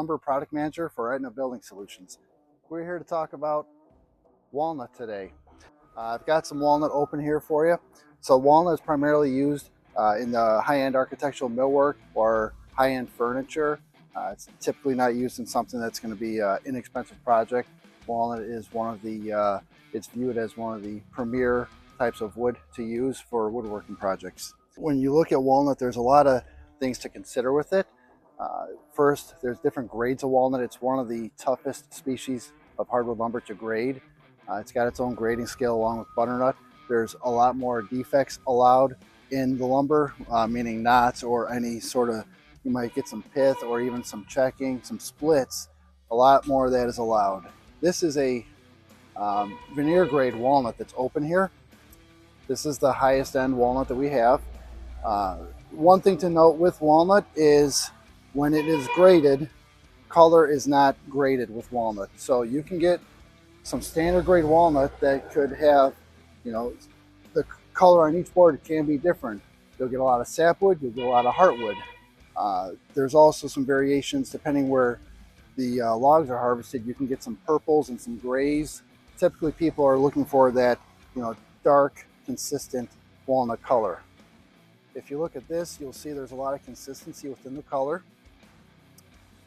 Lumber Product Manager for Aetna Building Solutions. We're here to talk about walnut today. I've got some walnut open here for you. So walnut is primarily used in the high-end architectural millwork or high-end furniture. It's typically not used in something that's going to be an inexpensive project. Walnut is it's viewed as one of the premier types of wood to use for woodworking projects. When you look at walnut, there's a lot of things to consider with it. First, there's different grades of walnut. It's one of the toughest species of hardwood lumber to grade. It's got its own grading scale along with butternut. There's a lot more defects allowed in the lumber, meaning knots or any sort of, you might get some pith or even some checking, some splits. A lot more of that is allowed. This is a veneer grade walnut that's open here. This is the highest end walnut that we have. One thing to note with walnut is when it is graded, color is not graded with walnut. So you can get some standard grade walnut that could have, the color on each board can be different. You'll get a lot of sapwood, you'll get a lot of heartwood. There's also some variations depending where the logs are harvested. You can get some purples and some grays. Typically people are looking for that, dark, consistent walnut color. If you look at this, you'll see there's a lot of consistency within the color.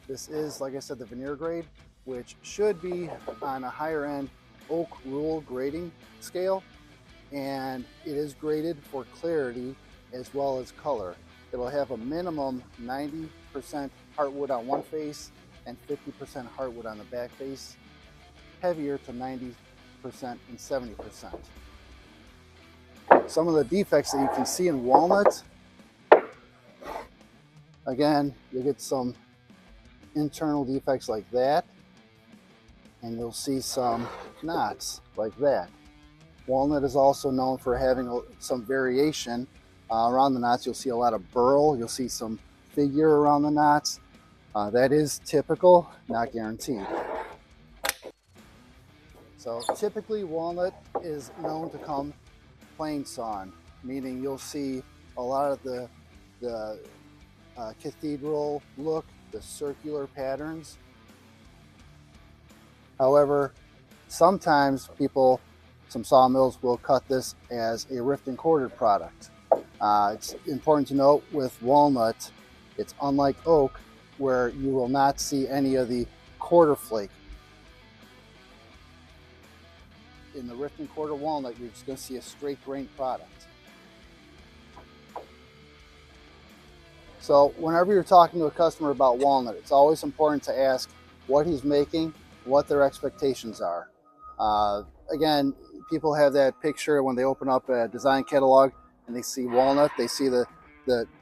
This is, like I said, the veneer grade, which should be on a higher end oak rule grading scale, and it is graded for clarity as well as color. It'll have a minimum 90% heartwood on one face and 50% heartwood on the back face, heavier to 90% and 70%. Some of the defects that you can see in walnut, again, you get some internal defects like that, and you'll see some knots like that. Walnut is also known for having some variation around the knots. You'll see a lot of burl, you'll see some figure around the knots. That is typical, not guaranteed. So typically walnut is known to come plain sawn, meaning you'll see a lot of the cathedral look, the circular patterns. However, sometimes some sawmills will cut this as a rift and corded product. It's important to note with walnut, it's unlike oak where you will not see any of the quarter flake. In the rift and quarter walnut, you're just going to see a straight grain product. So whenever you're talking to a customer about walnut, it's always important to ask what he's making, what their expectations are. Again, people have that picture when they open up a design catalog and they see walnut, they see the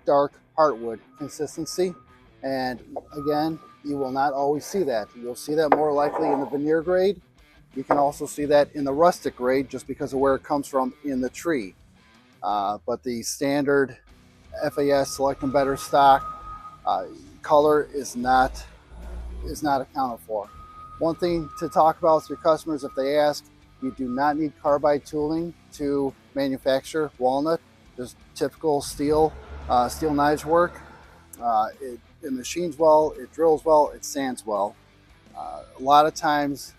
dark heartwood consistency. And again, you will not always see that. You'll see that more likely in the veneer grade. You can also see that in the rustic grade just because of where it comes from in the tree. But the standard FAS Select and Better stock color is not accounted for. One thing to talk about with your customers, if they ask, you do not need carbide tooling to manufacture walnut. Just typical steel knives work. It machines well, it drills well, it sands well. A lot of times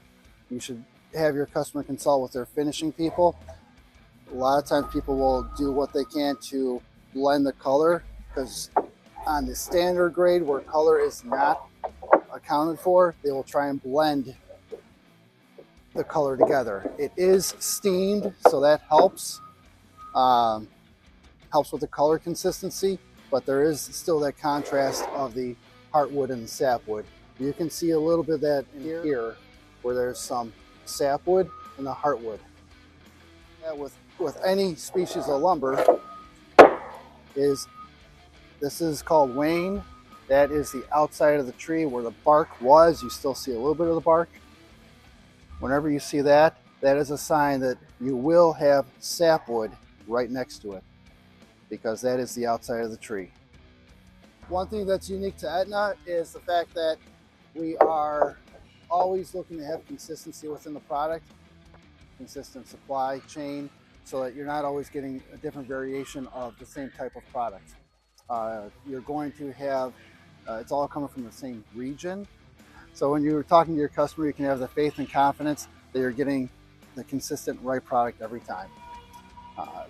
you should have your customer consult with their finishing people. A lot of times people will do what they can to blend the color, because on the standard grade where color is not accounted for, they will try and blend the color together. It is steamed, so that helps with the color consistency, but there is still that contrast of the heartwood and the sapwood. You can see a little bit of that in here where there's some sapwood and the heartwood. With any species of lumber, this is called wane. That is the outside of the tree where the bark was. You still see a little bit of the bark. Whenever you see that, that is a sign that you will have sapwood right next to it, because that is the outside of the tree. One thing that's unique to Aetna is the fact that we are always looking to have consistency within the product, consistent supply chain, so that you're not always getting a different variation of the same type of product. You're going to have, it's all coming from the same region, So when you're talking to your customer, you can have the faith and confidence that you're getting the consistent right product every time.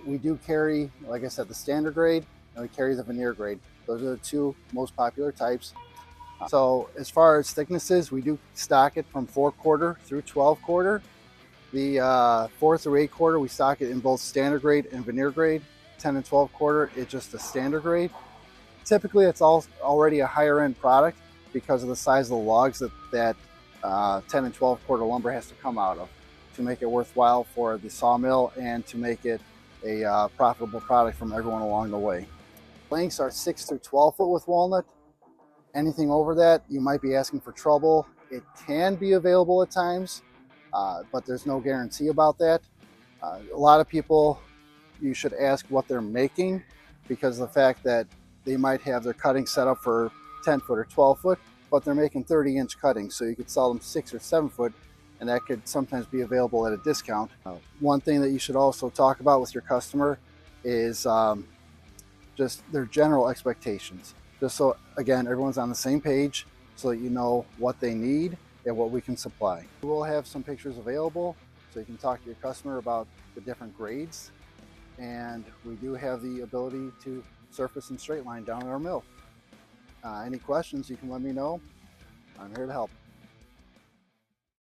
We do carry, like I said, the standard grade, and we carry the veneer grade. Those are the two most popular types. So as far as thicknesses, we do stock it from 4/4 through 12/4. The 4 through 8/4, we stock it in both standard grade and veneer grade. 10 and 12/4, it's just the standard grade. Typically, it's already a higher end product because of the size of the logs that 10 and 12/4 lumber has to come out of to make it worthwhile for the sawmill and to make it a profitable product from everyone along the way. Lengths are 6 through 12 foot with walnut. Anything over that, you might be asking for trouble. It can be available at times, but there's no guarantee about that. A lot of people, you should ask what they're making, because of the fact that they might have their cutting set up for 10 foot or 12 foot, but they're making 30-inch cuttings, so you could sell them 6 or 7 foot, and that could sometimes be available at a discount. One thing that you should also talk about with your customer is just their general expectations. Just so, again, everyone's on the same page so that you know what they need and what we can supply. We'll have some pictures available so you can talk to your customer about the different grades. And we do have the ability to surface and straight line down at our mill. Any questions, you can let me know. I'm here to help.